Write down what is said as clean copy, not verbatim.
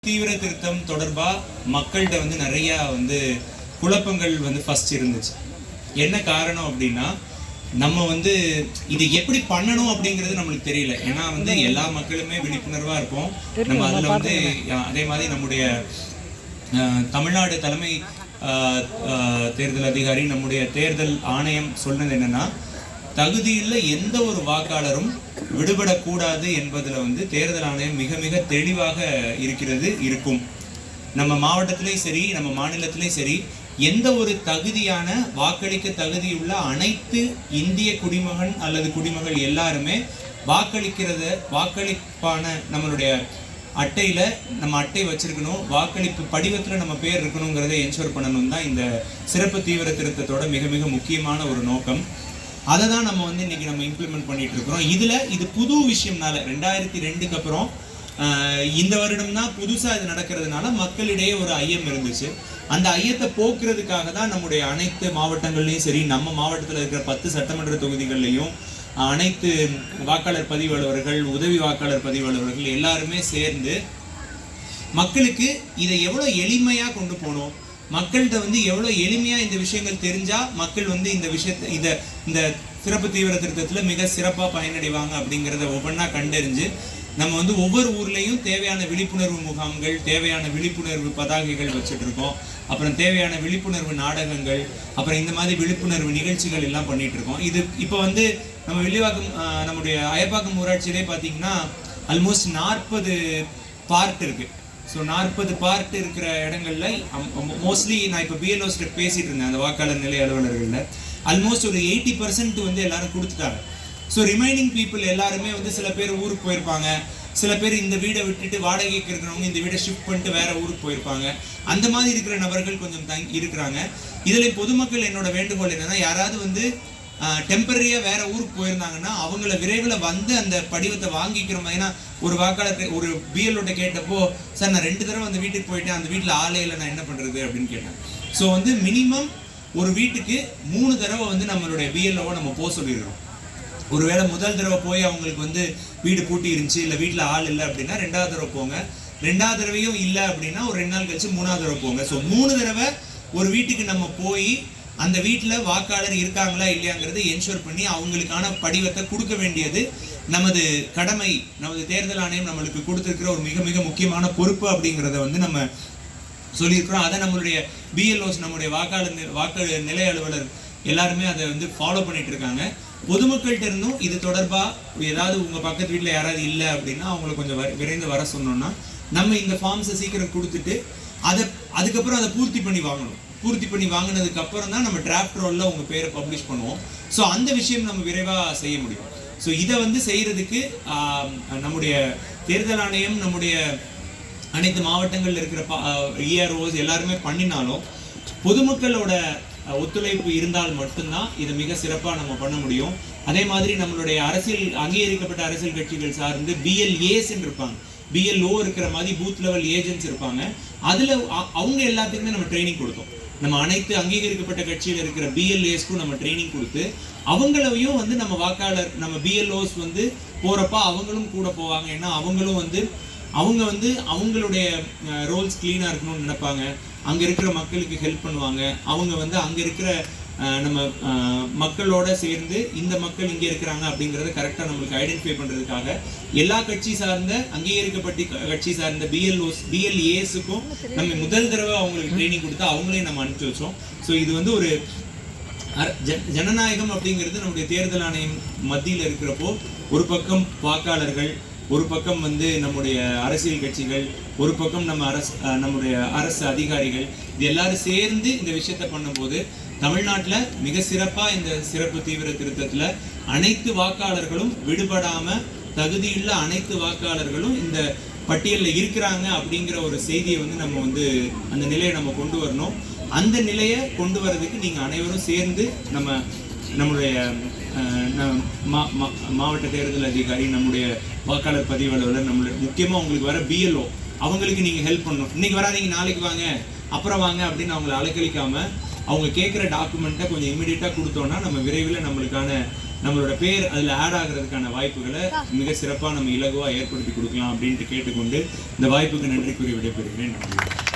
தீவிர திருத்தம் தொடர்பா மக்கள்கிட்ட நிறைய குழப்பங்கள் ஃபர்ஸ்ட் இருந்துச்சு. என்ன காரணம் அப்படின்னா, நம்ம இது எப்படி பண்ணணும் அப்படிங்கிறது நம்மளுக்கு தெரியல. ஏன்னா எல்லா மக்களுமே விழிப்புணர்வா இருப்போம். நம்ம அதுல அதே மாதிரி நம்முடைய தமிழ்நாடு தலைமை தேர்தல் அதிகாரி, நம்முடைய தேர்தல் ஆணையம் சொன்னது என்னன்னா, தகுதியுள்ள எந்த ஒரு வாக்காளரும் விடுபடக்கூடாது என்பதுல தேர்தல் ஆணையம் மிக மிக தெளிவாக இருக்கும். நம்ம மாவட்டத்திலேயும் சரி, நம்ம மாநிலத்திலேயும் சரி, எந்த ஒரு தகுதியான வாக்களிக்க தகுதியுள்ள அனைத்து இந்திய குடிமகன் அல்லது குடிமகள் எல்லாருமே வாக்களிப்பான நம்மளுடைய அட்டையில நம்ம அட்டை வச்சிருக்கணும், வாக்களிப்பு படிவத்துல நம்ம பேர் இருக்கணுங்கிறத என்ஷூர் பண்ணணும் தான் இந்த சிறப்பு தீவிர திருத்தத்தோட மிக மிக முக்கியமான ஒரு நோக்கம். அதை தான் நம்ம இன்னைக்கு நம்ம இம்ப்ளிமெண்ட் பண்ணிட்டு இருக்கிறோம். இது புது விஷயம்னால 2002க்கு அப்புறம் இந்த வருடம் தான் புதுசா இது நடக்கிறதுனால மக்களிடையே ஒரு ஐயம் இருந்துச்சு. அந்த ஐயத்தை போக்குறதுக்காக தான் நம்முடைய அனைத்து மாவட்டங்கள்லையும் சரி, நம்ம மாவட்டத்தில் இருக்கிற 10 சட்டமன்ற தொகுதிகள்லையும் அனைத்து வாக்காளர் பதிவு அலுவலர்கள், உதவி வாக்காளர் பதிவு அலுவலர்கள் எல்லாருமே சேர்ந்து மக்களுக்கு இதை எவ்வளவு எளிமையா கொண்டு போகணும், மக்கள்கிட்ட எவ்வளவு எளிமையா இந்த விஷயங்கள் தெரிஞ்சா மக்கள் இந்த விஷயத்தை இந்த சிறப்பு தீவிர திருத்தத்துல மிக சிறப்பா பயனடைவாங்க அப்படிங்கிறத ஒவ்வொன்றா கண்டறிஞ்சு நம்ம ஒவ்வொரு ஊர்லயும் தேவையான விழிப்புணர்வு முகாம்கள், தேவையான விழிப்புணர்வு பதாகைகள் வச்சுட்டு இருக்கோம். அப்புறம் தேவையான விழிப்புணர்வு நாடகங்கள், அப்புறம் இந்த மாதிரி விழிப்புணர்வு நிகழ்ச்சிகள் எல்லாம் பண்ணிட்டு இருக்கோம். இது இப்போ நம்ம வில்லிவாக்கம் நம்முடைய அயப்பாக்கம் ஊராட்சியிலே பார்த்தீங்கன்னா ஆல்மோஸ்ட் 40 பார்ட் இருக்கு. ஸோ 40 பார்ட் இருக்கிற இடங்கள்ல மோஸ்ட்லி நான் இப்போ பிஎல்ஓ பேசிட்டு இருந்தேன். அந்த வாக்காளர் நிலை அலுவலர்கள்ல ஆல்மோஸ்ட் ஒரு 80% எல்லாரும் கொடுத்துட்டாங்க. ஸோ ரிமைனிங் பீப்புள் எல்லாருமே சில பேர் ஊருக்கு போயிருப்பாங்க, சில பேர் இந்த வீடை விட்டுட்டு வாடகைக்கு இருக்கிறவங்க இந்த வீடை ஷிஃப்ட் பண்ணிட்டு வேற ஊருக்கு போயிருப்பாங்க. அந்த மாதிரி இருக்கிற நபர்கள் கொஞ்சம் இருக்கிறாங்க. இதுல பொதுமக்கள் என்னோட வேண்டுகோள் என்னன்னா, யாராவது டெம்பரரியா வேற ஊருக்கு போயிருந்தாங்கன்னா அவங்கள விரைவில் அந்த படிவத்தை வாங்கிக்கிறோம். ஏன்னா ஒரு வாக்காளர் ஒரு பிஎல்ஓட்ட கேட்டப்போ, சார் நான் 2 தடவை அந்த வீட்டுக்கு போயிட்டேன், அந்த வீட்டில் ஆளே இல்லை, நான் என்ன பண்றது அப்படின்னு கேட்டேன். ஸோ மினிமம் ஒரு வீட்டுக்கு 3 தடவை நம்மளுடைய பிஎல்ஓவை நம்ம போக சொல்லிடுறோம். ஒருவேளை முதல் தடவை போய் அவங்களுக்கு வீடு பூட்டி இருந்துச்சு, இல்லை வீட்டில் ஆள் இல்லை அப்படின்னா 2வது தடவை போங்க. 2வது தடவையும் இல்லை அப்படின்னா ஒரு 2 நாள் கழிச்சு 3வது தடவை போங்க. ஸோ 3 தடவை ஒரு வீட்டுக்கு நம்ம போய் அந்த வீட்டில் வாக்காளர் இருக்காங்களா இல்லையாங்கிறத என்ஷூர் பண்ணி அவங்களுக்கான படிவத்தை கொடுக்க வேண்டியது நமது கடமை. நமது தேர்தல் ஆணையம் நம்மளுக்கு கொடுத்துருக்கிற ஒரு மிக மிக முக்கியமான பொறுப்பு அப்படிங்கிறத நம்ம சொல்லியிருக்கிறோம். அதை நம்மளுடைய பிஎல்ஓஸ், நம்முடைய வாக்காளர் நிலை அலுவலர் எல்லாருமே அதை ஃபாலோ பண்ணிட்டு இருக்காங்க. பொதுமக்கள்கிட்ட இருந்தும் இது தொடர்பா ஏதாவது உங்க பக்கத்து வீட்டில் யாராவது இல்லை அப்படின்னா அவங்களை கொஞ்சம் விரைந்து வர சொன்னோம்னா நம்ம இந்த ஃபார்ம்ஸை சீக்கிரம் கொடுத்துட்டு அதுக்கப்புறம் அதை பூர்த்தி பண்ணி வாங்கணும். பூர்த்தி பண்ணி வாங்கினதுக்கு அப்புறம் தான் நம்ம டிராஃப்ட் ரோல்ல உங்க பேரை பப்ளிஷ் பண்ணுவோம். ஸோ அந்த விஷயம் நம்ம விரைவாக செய்ய முடியும். ஸோ இதை செய்யறதுக்கு நம்முடைய தேர்தல் ஆணையம், நம்முடைய அனைத்து மாவட்டங்கள்ல இருக்கிற EROs எல்லாருமே பண்ணினாலும் பொதுமக்களோட ஒத்துழைப்பு இருந்தால் மட்டும்தான் இதை மிக சிறப்பாக நம்ம பண்ண முடியும். அதே மாதிரி நம்மளுடைய அங்கீகரிக்கப்பட்ட அரசியல் கட்சிகள் சார்ந்து BLAs இருப்பாங்க, BLO இருக்கிற மாதிரி பூத் லெவல் ஏஜென்ட்ஸ் இருப்பாங்க. அதுல அவங்க எல்லாத்துக்குமே நம்ம ட்ரைனிங் கொடுத்தோம். நம்ம அனைத்து அங்கீகரிக்கப்பட்ட கட்சியில் இருக்கிற BLAஸ்க்கும் நம்ம ட்ரைனிங் கொடுத்து அவங்களையும் நம்ம வாக்காளர் நம்ம BLOs போறப்ப அவங்களும் கூட போவாங்க. ஏன்னா அவங்களும் அவங்க அவங்களுடைய ரோல்ஸ் கிளீனா இருக்கணும்னு நினைப்பாங்க. அங்க இருக்கிற மக்களுக்கு ஹெல்ப் பண்ணுவாங்க. அவங்க அங்க இருக்கிற நம்ம மக்களோட சேர்ந்து இந்த மக்கள் இங்க இருக்கிறாங்க அப்படிங்கறத கரெக்டா நம்மளுக்கு ஐடென்டிஃபை பண்றதுக்காக எல்லா கட்சி சார்ந்த அங்கீகரிக்கப்பட்ட கட்சி சார்ந்த BLAஸ்க்கும் நம்ம முதல் தடவை அவங்களுக்கு ட்ரைனிங் கொடுத்து அவங்களையும் நம்ம அனுப்பிச்சு வச்சோம். ஸோ இது ஒரு ஜனநாயகம் அப்படிங்கிறது நம்முடைய தேர்தல் ஆணையம் மத்தியில் இருக்கிறப்போ ஒரு பக்கம் வாக்காளர்கள், ஒரு பக்கம் நம்முடைய அரசியல் கட்சிகள், ஒரு பக்கம் நம்முடைய அரசு அதிகாரிகள், இது எல்லாரும் சேர்ந்து இந்த விஷயத்த பண்ணும்போது தமிழ்நாட்டில் மிக சிறப்பா இந்த சிறப்பு தீவிர திருத்தத்துல அனைத்து வாக்காளர்களும் விடுபடாம தகுதியுள்ள அனைத்து வாக்காளர்களும் இந்த பட்டியலில் இருக்கிறாங்க அப்படிங்கிற ஒரு செய்தியை நம்ம அந்த நிலையை நம்ம கொண்டு வரணும். அந்த நிலையை கொண்டு வர்றதுக்கு நீங்க அனைவரும் சேர்ந்து நம்முடைய மாவட்ட தேர்தல் அதிகாரி, நம்முடைய வாக்காளர் பதிவு அலுவலர், நம்மளுடைய முக்கியமா உங்களுக்கு வர BLO அவங்களுக்கு நீங்க ஹெல்ப் பண்ணணும். இன்னைக்கு வராதீங்க, நாளைக்கு வாங்க, அப்புறம் வாங்க அப்படின்னு அவங்களை அலைக்கழிக்காம அவங்க கேட்குற டாக்குமெண்ட்டை கொஞ்சம் இமீடியட்டாக கொடுத்தோன்னா நம்ம விரைவில் நம்மளுக்கான நம்மளோட பேர் அதில் ஆட் ஆகிறதுக்கான வாய்ப்புகளை மிக சிறப்பாக நம்ம இலகுவாக ஏற்படுத்தி கொடுக்கலாம் அப்படின்ட்டு கேட்டுக்கொண்டு இந்த வாய்ப்புக்கு நன்றி கூறி விடைபெறுகிறேன். நன்றி.